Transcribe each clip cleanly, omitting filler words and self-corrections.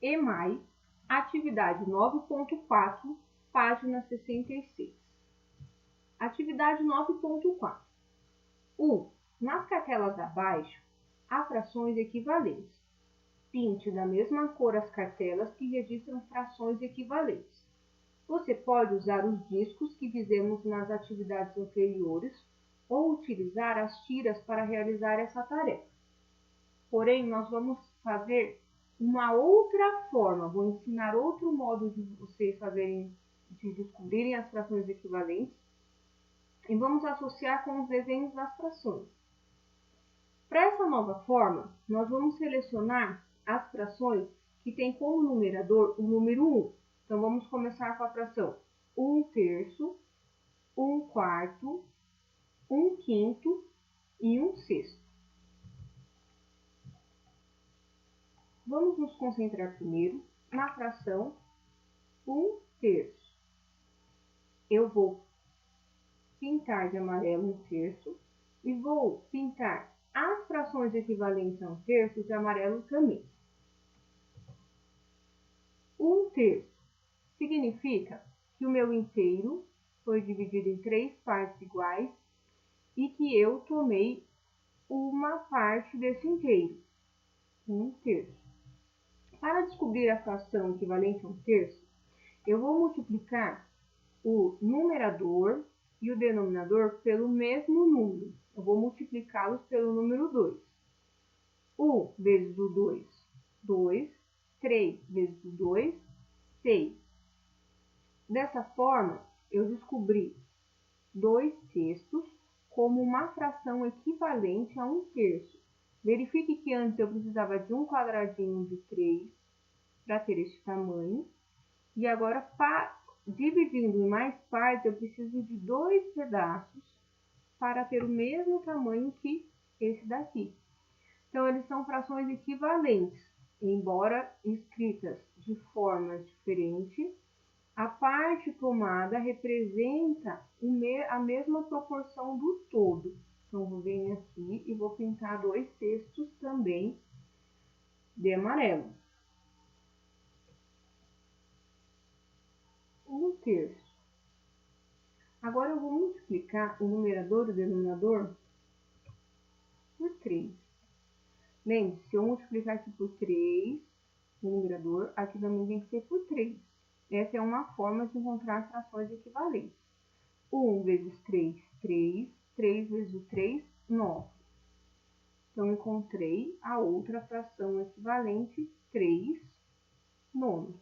e mais, atividade 9.4, página 66. Atividade 9.4. 1. Nas cartelas abaixo, há frações equivalentes. Pinte da mesma cor as cartelas que registram frações equivalentes. Você pode usar os discos que fizemos nas atividades anteriores ou utilizar as tiras para realizar essa tarefa. Porém, nós vamos fazer uma outra forma, vou ensinar outro modo de vocês de descobrirem as frações equivalentes e vamos associar com os desenhos das frações. Para essa nova forma, nós vamos selecionar as frações que têm como numerador o número 1. Então, vamos começar com a fração 1/3, 1/4, 1/5 e 1/6. Vamos nos concentrar primeiro na fração 1/3. Eu vou pintar de amarelo 1/3 e vou pintar as frações equivalentes a 1/3 de amarelo também. 1/3 significa que o meu inteiro foi dividido em 3 partes iguais e que eu tomei uma parte desse inteiro, 1/3. Para descobrir a fração equivalente a 1/3, eu vou multiplicar o numerador e o denominador pelo mesmo número. Eu vou multiplicá-los pelo número 2. 1 vezes o 2, 2. 3 vezes o 2, 6. Dessa forma, eu descobri 2/6 como uma fração equivalente a 1/3. Verifique que antes eu precisava de um quadradinho de 3 para ter este tamanho. E agora, dividindo em mais partes, eu preciso de 2 pedaços para ter o mesmo tamanho que esse daqui. Então, eles são frações equivalentes, embora escritas de forma diferente. A parte tomada representa a mesma proporção do todo. Então, vou vir aqui e vou pintar 2/6 também de amarelo. 1/3. Agora, eu vou multiplicar o numerador e o denominador por 3. Lembre-se, se eu multiplicar aqui por 3, o numerador, aqui também tem que ser por 3. Essa é uma forma de encontrar frações equivalentes. 1 vezes 3, 3. 3 vezes o 3, 9. Então, encontrei a outra fração equivalente, 3 nonos.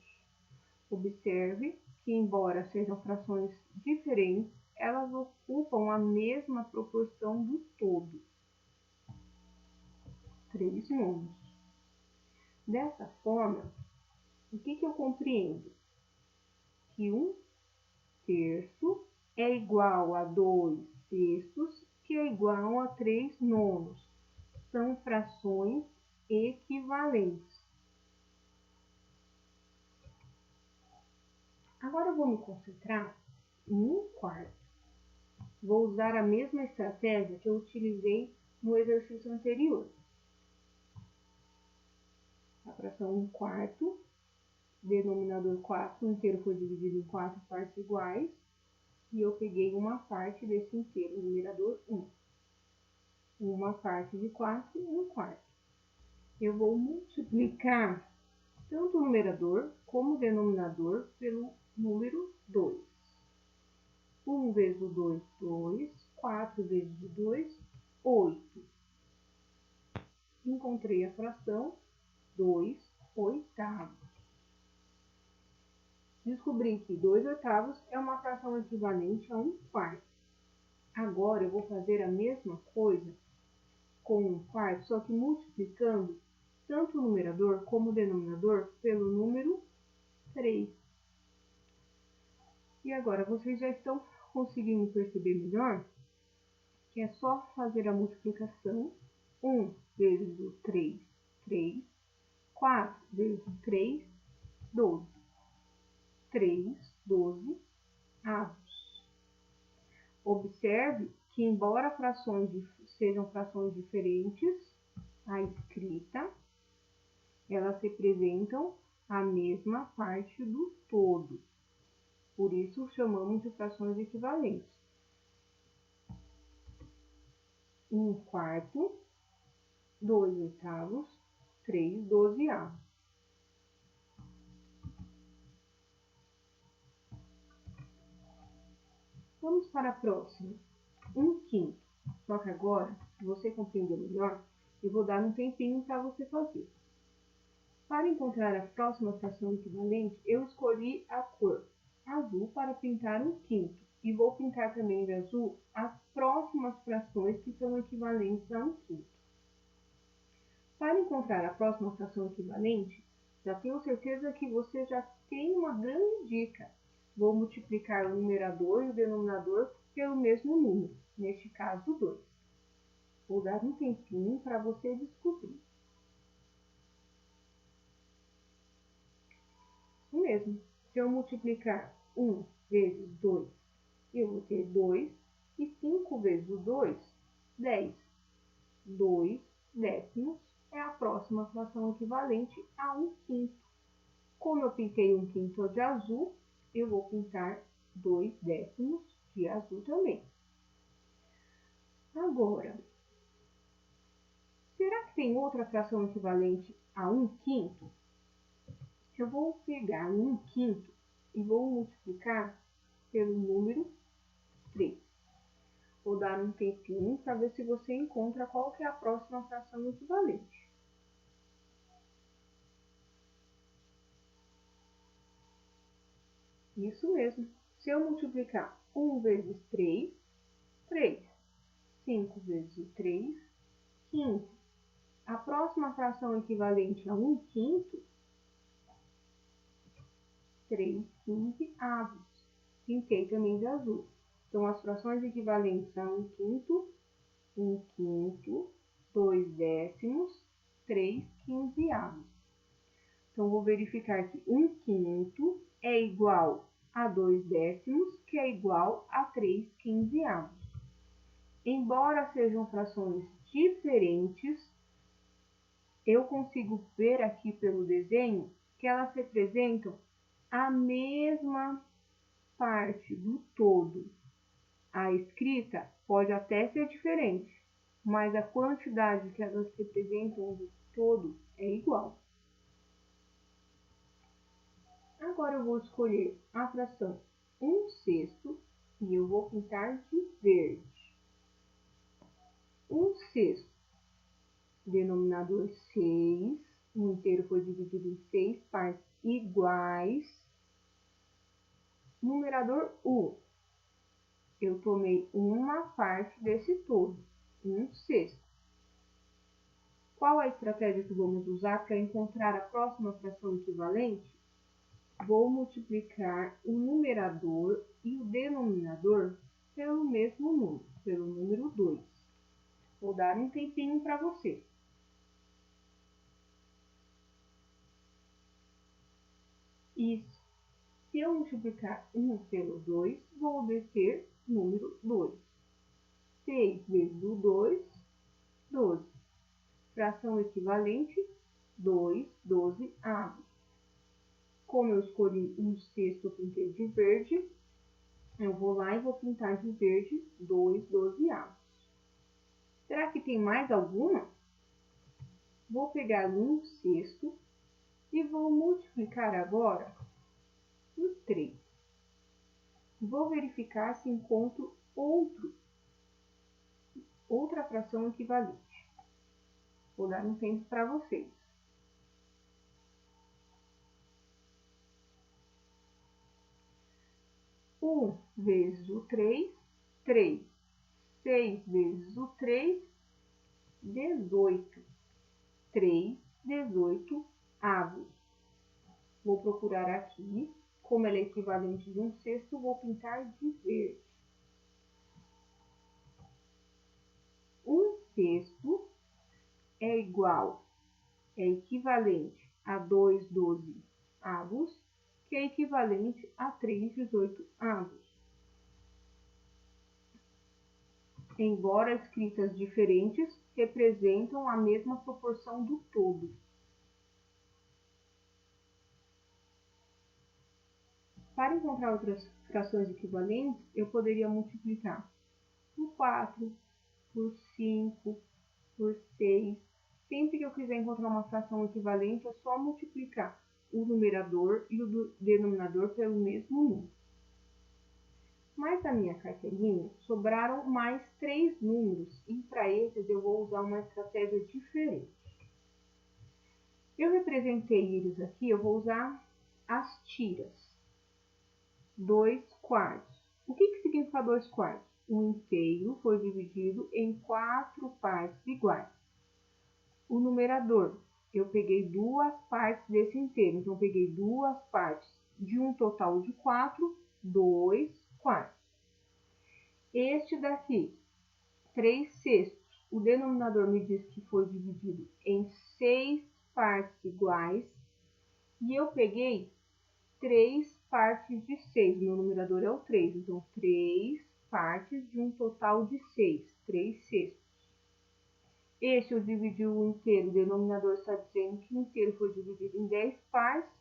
Observe que, embora sejam frações diferentes, elas ocupam a mesma proporção do todo. 3 nonos. Dessa forma, o que eu compreendo? Que 1/3 é igual a 2/6, que é igual a 3 nonos. São frações equivalentes. Agora eu vou me concentrar em 1/4. Vou usar a mesma estratégia que eu utilizei no exercício anterior. A fração 1/4, denominador 4, o inteiro foi dividido em 4 partes iguais, e eu peguei uma parte desse inteiro, numerador 1. Uma parte de 4 e 1/4. Eu vou multiplicar tanto o numerador como o denominador pelo número 2. 1 vezes o 2, 2. 4 vezes o 2, 8. Encontrei a fração 2/8. Descobri que 2/8 é uma fração equivalente a 1/4. Agora, eu vou fazer a mesma coisa com 1/4, só que multiplicando tanto o numerador como o denominador pelo número 3. E agora, vocês já estão conseguindo perceber melhor que é só fazer a multiplicação. 1 vezes o 3, 3. 4 vezes o 3, 12. 3, 12 avos. Observe que, embora sejam frações diferentes, a escrita, elas representam a mesma parte do todo. Por isso, chamamos de frações equivalentes. 1/4, 2/8, 3/12. Vamos para a próxima. 1/5. Só que agora, se você compreender melhor, eu vou dar um tempinho para você fazer. Para encontrar a próxima fração equivalente, eu escolhi a cor azul para pintar 1/5. E vou pintar também de azul as próximas frações que são equivalentes a 1/5. Para encontrar a próxima fração equivalente, já tenho certeza que você já tem uma grande dica. Vou multiplicar o numerador e o denominador pelo mesmo número, neste caso 2. Vou dar um tempinho para você descobrir. Isso mesmo. Se eu multiplicar 1 vezes 2, eu vou ter 2. E 5 vezes o 2, 10. 2 décimos é a próxima fração equivalente a 1/5. Como eu pintei 1/5 de azul, eu vou pintar 2 décimos de azul também. Agora, será que tem outra fração equivalente a 1/5? Eu vou pegar 1/5 e vou multiplicar pelo número 3. Vou dar um tempinho para ver se você encontra qual que é a próxima fração equivalente. Isso mesmo. Se eu multiplicar 1 vezes 3, 3. 5 vezes 3, 15. A próxima fração equivalente a 1/5, 3/15. Pintei também de azul. Então, as frações equivalentes a 1/5, 1/5, 2 décimos, 3/15. Então, vou verificar que 1/5 é igual a 2 décimos, que é igual a 3/15. Embora sejam frações diferentes, eu consigo ver aqui pelo desenho que elas representam a mesma parte do todo. A escrita pode até ser diferente, mas a quantidade que elas representam do todo é igual. Agora eu vou escolher a fração 1/6 e eu vou pintar de verde. 1/6, denominador 6, o inteiro foi dividido em 6 partes iguais. Numerador 1, eu tomei uma parte desse todo, 1/6. Qual a estratégia que vamos usar para encontrar a próxima fração equivalente? Vou multiplicar o numerador e o denominador pelo mesmo número, pelo número 2. Vou dar um tempinho para você. Isso. Se eu multiplicar 1 pelo 2, vou obter o número 2. 6 vezes o 2, 12. Fração equivalente, 2/12. Como eu escolhi 1/6, eu pintei de verde, eu vou lá e vou pintar de verde 2/12. Será que tem mais alguma? Vou pegar 1/6 e vou multiplicar agora por 3. Vou verificar se encontro outra fração equivalente. Vou dar um tempo para vocês. 1 vezes o 3, 3. 6 vezes o 3, 18. 3/18. Vou procurar aqui, como ela é equivalente de 1/6, vou pintar de verde. 1/6 é equivalente a 2/12, que é equivalente a 3/18. Embora escritas diferentes, representam a mesma proporção do todo. Para encontrar outras frações equivalentes, eu poderia multiplicar por 4, por 5, por 6. Sempre que eu quiser encontrar uma fração equivalente, é só multiplicar o numerador e o denominador pelo mesmo número. Mas na minha carteirinha sobraram mais 3 números e para esses eu vou usar uma estratégia diferente. Eu representei eles aqui, eu vou usar as tiras. 2 quartos. O que significa 2 quartos? O inteiro foi dividido em 4 partes iguais. O numerador, eu peguei 2 partes desse inteiro. Então, eu peguei 2 partes de um total de 4, 2 quartos. Este daqui, 3 sextos. O denominador me diz que foi dividido em 6 partes iguais. E eu peguei 3 partes de 6. Meu numerador é o 3. Então, 3 partes de um total de 6. 3 sextos. Este eu dividi o inteiro. O denominador está dizendo que o inteiro foi dividido em 10 partes.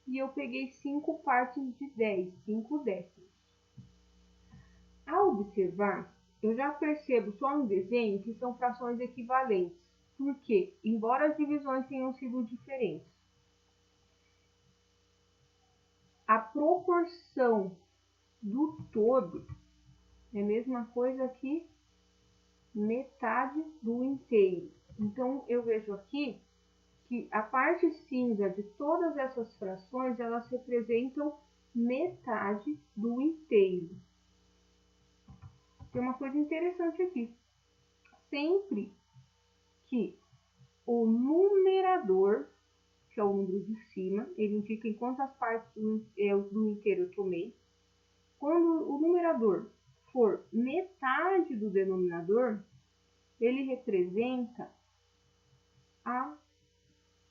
E eu peguei 5 partes de 10. 5 décimos. Ao observar, eu já percebo só no desenho que são frações equivalentes. Porque, embora as divisões tenham sido diferentes, a proporção do todo é a mesma coisa que metade do inteiro. Então, eu vejo aqui que a parte cinza de todas essas frações, elas representam metade do inteiro. Tem uma coisa interessante aqui. Sempre que o numerador, que é o número de cima, ele indica em quantas partes do inteiro eu tomei. Quando o numerador for metade do denominador, ele representa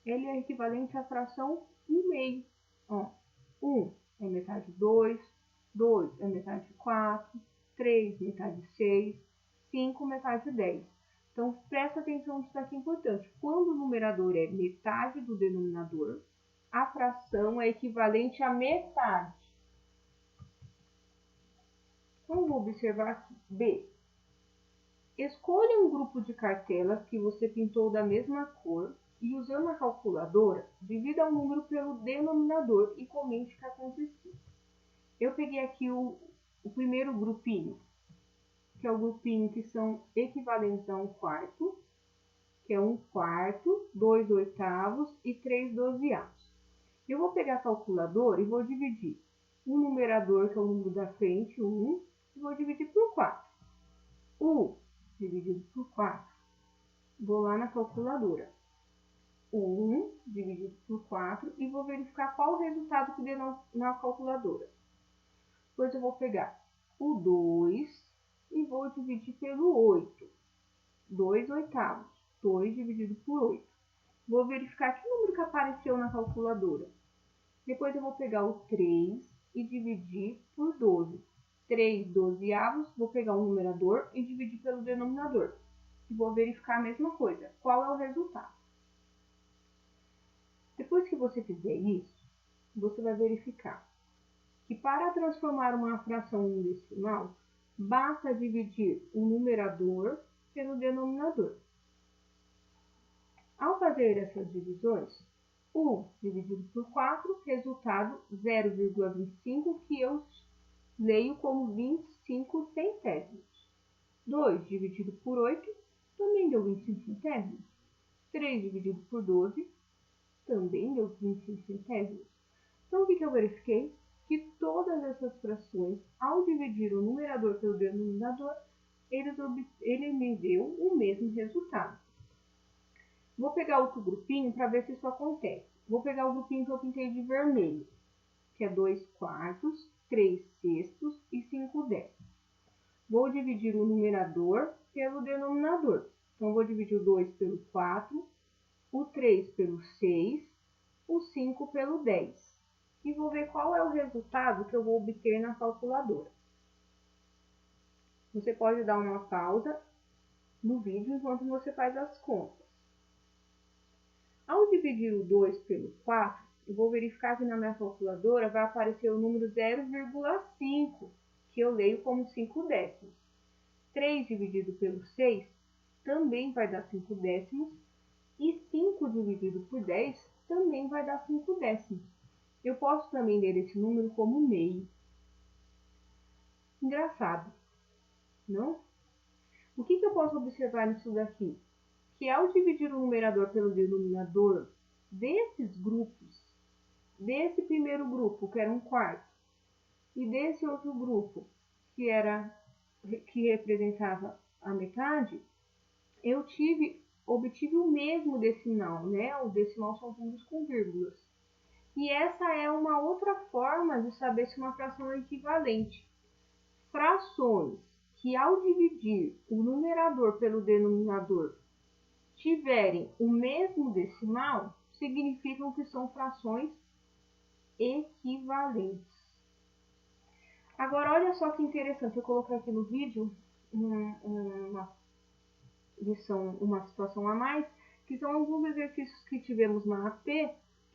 ele é equivalente à fração 1 meio. 1 é metade de 2, 2 é metade de 4, 3 metade de 6, 5 metade de 10. Então, presta atenção nisso aqui é importante. Quando o numerador é metade do denominador, a fração é equivalente a metade. Então, vou observar aqui. B. Escolha um grupo de cartelas que você pintou da mesma cor e, usando a calculadora, divida o número pelo denominador e comente o que aconteceu. Eu peguei aqui o primeiro grupinho, que é o grupinho que são equivalentes a 1 quarto, que é 1 quarto, 2 oitavos e 3 dozeavos. Eu vou pegar a calculadora e vou dividir o numerador, que é o número da frente, 1, e vou dividir por 4. 1 dividido por 4. Vou lá na calculadora. 1 dividido por 4 e vou verificar qual o resultado que deu na calculadora. Depois eu vou pegar o 2 e vou dividir pelo 8. 2 oitavos. 2 dividido por 8. Vou verificar que número que apareceu na calculadora. Depois eu vou pegar o 3 e dividir por 12. 3 dozeavos, vou pegar o numerador e dividir pelo denominador. E vou verificar a mesma coisa. Qual é o resultado? Depois que você fizer isso, você vai verificar que para transformar uma fração em decimal, basta dividir o numerador pelo denominador. Ao fazer essas divisões, 1 dividido por 4, resultado 0,25, que eu leio como 25 centésimos. 2 dividido por 8, também deu 25 centésimos. 3 dividido por 12, também deu 25 centésimos. Então, o que eu verifiquei? Que todas essas frações, ao dividir o numerador pelo denominador, ele me deu o mesmo resultado. Vou pegar outro grupinho para ver se isso acontece. Vou pegar o grupinho que eu pintei de vermelho, que é 2 quartos, 3 sextos e 5 décimos. Vou dividir o numerador pelo denominador. Então, vou dividir o 2 pelo 4, o 3 pelo 6, o 5 pelo 10. E vou ver qual é o resultado que eu vou obter na calculadora. Você pode dar uma pausa no vídeo enquanto você faz as contas. Ao dividir o 2 pelo 4, eu vou verificar que na minha calculadora vai aparecer o número 0,5, que eu leio como 5 décimos. 3 dividido pelo 6 também vai dar 5 décimos. E 5 dividido por 10 também vai dar 5 décimos. Eu posso também ler esse número como meio. Engraçado, não? O que eu posso observar nisso daqui? Que ao dividir o numerador pelo denominador desses grupos, desse primeiro grupo, que era 1/4, e desse outro grupo, que representava a metade, eu obtive o mesmo decimal, né? O decimal são números com vírgulas. E essa é uma outra forma de saber se uma fração é equivalente. Frações que ao dividir o numerador pelo denominador tiverem o mesmo decimal, significam que são frações equivalentes. Agora, olha só que interessante, eu coloquei aqui no vídeo uma situação a mais, que são alguns exercícios que tivemos na AP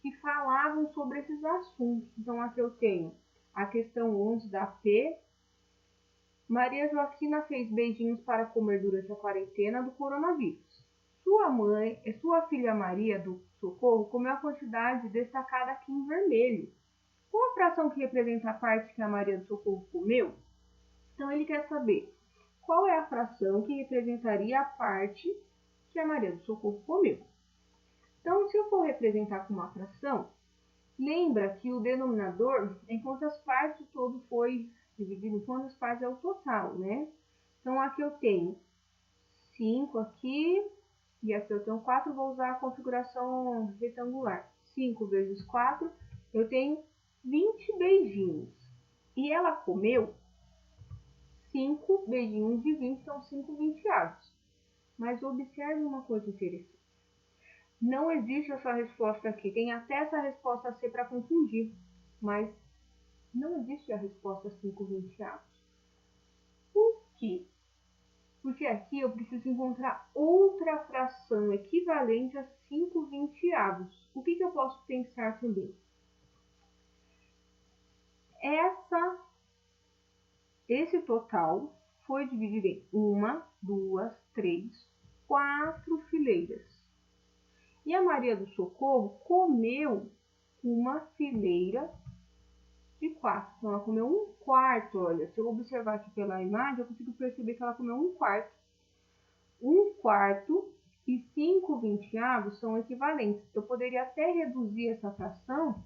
que falavam sobre esses assuntos. Então, aqui eu tenho a questão 11 da AP. Maria Joaquina fez beijinhos para comer durante a quarentena do coronavírus. Sua filha Maria do Socorro comeu a quantidade destacada aqui em vermelho. Qual a fração que representa a parte que a Maria do Socorro comeu? Então, ele quer saber qual é a fração que representaria a parte que a Maria do Socorro comeu. Então, se eu for representar com uma fração, lembra que o denominador é quantas partes o todo foi dividido, em quantas partes é o total, né? Então, aqui eu tenho 5 aqui, e aqui eu tenho 4, vou usar a configuração retangular. 5 vezes 4, eu tenho 20 beijinhos. E ela comeu 5 beijinhos de 20, são 5 vinteados. Mas observe uma coisa interessante. Não existe essa resposta aqui. Tem até essa resposta C para confundir, mas não existe a resposta 5 vinteados. Por quê? Porque aqui eu preciso encontrar outra fração equivalente a 5 vinteados. O que eu posso pensar também? Esse total foi dividido em 1, 2, 3, 4 fileiras. E a Maria do Socorro comeu uma fileira de 4. Então, ela comeu 1/4. Olha, se eu observar aqui pela imagem, eu consigo perceber que ela comeu 1/4. 1/4 e 5 vinteavos são equivalentes. Eu poderia até reduzir essa fração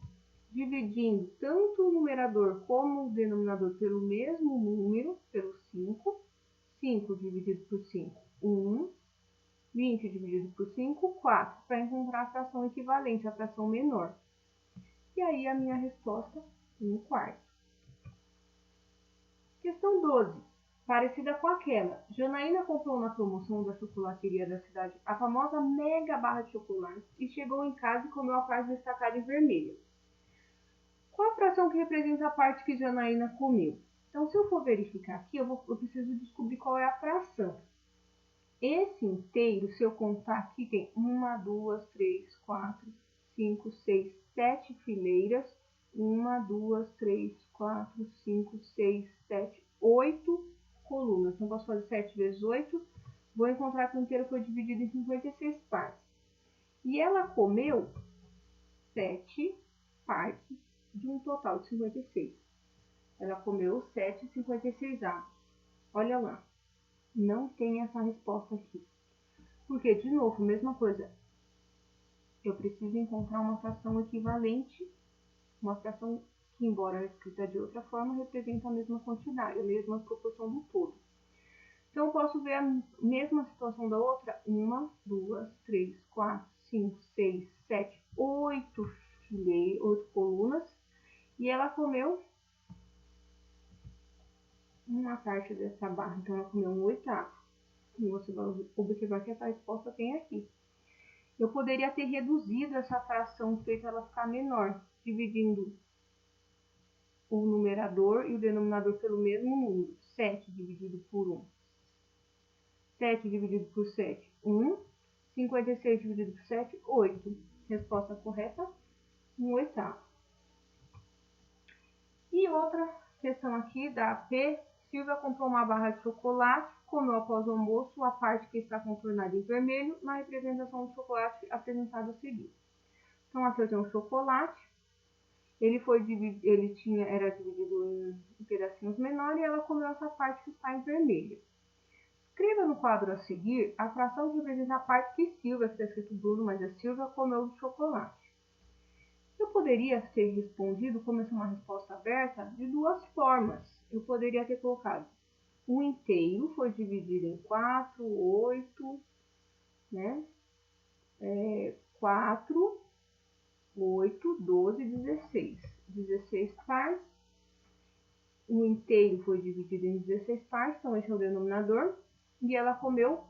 dividindo tanto o numerador como o denominador pelo mesmo número, pelo 5. 5 dividido por 5, 1. 20 dividido por 5, 4, para encontrar a fração equivalente, a fração menor. E aí a minha resposta, 1/4. Questão 12. Parecida com aquela. Janaína comprou na promoção da chocolateria da cidade a famosa mega barra de chocolate e chegou em casa e comeu a parte destacada em vermelho. Qual a fração que representa a parte que Janaína comeu? Então, se eu for verificar aqui, eu preciso descobrir qual é a fração. Esse inteiro, se eu contar aqui, tem 1, 2, 3, 4, 5, 6, 7 fileiras. 1, 2, 3, 4, 5, 6, 7, 8 colunas. Então, posso fazer 7 vezes 8. Vou encontrar que o inteiro foi dividido em 56 partes. E ela comeu 7 partes de um total de 56. Ela comeu 7 56 avos. Olha lá. Não tem essa resposta aqui. Porque, de novo, mesma coisa. Eu preciso encontrar uma fração equivalente, uma fração que, embora escrita de outra forma, representa a mesma quantidade, a mesma proporção do todo. Então, eu posso ver a mesma situação da outra. 1, 2, 3, 4, 5, 6, 7, 8 colunas. E ela comeu uma parte dessa barra. Então, ela comeu 1/8. E você vai observar que essa resposta tem aqui. Eu poderia ter reduzido essa fração, feito ela ficar menor, dividindo o numerador e o denominador pelo mesmo número. 7 dividido por 1. 7 dividido por 7, 1. 56 dividido por 7, 8. Resposta correta, 1/8. E outra questão aqui da P. Silvia comprou uma barra de chocolate, comeu após o almoço a parte que está contornada em vermelho na representação do chocolate apresentada a seguir. Então, aqui eu tenho um chocolate, era dividido em pedacinhos menores e ela comeu essa parte que está em vermelho. Escreva no quadro a seguir a fração que representa a parte que Silvia, que está escrito Bruno, mas é Silvia, comeu do chocolate. Eu poderia ter respondido, como essa é uma resposta aberta, de duas formas. Eu poderia ter colocado o inteiro foi dividido em 4, 8, né? 4, 8, 12, 16. 16 partes. O inteiro foi dividido em 16 partes, então esse é o denominador. E ela comeu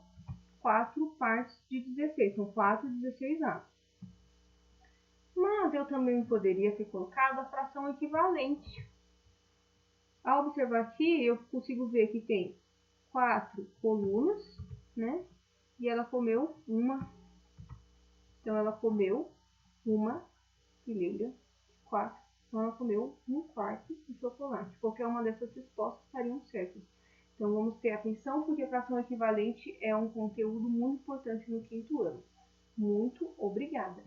4 partes de 16, são 4 16A. Mas eu também poderia ter colocado a fração equivalente. Ao observar aqui, eu consigo ver que tem 4 colunas, né? E ela comeu uma. Então, ela comeu uma fileira de 4. Então, ela comeu 1/4 de chocolate. Qualquer uma dessas respostas estariam certas. Então, vamos ter atenção, porque a fração equivalente é um conteúdo muito importante no 5º ano. Muito obrigada!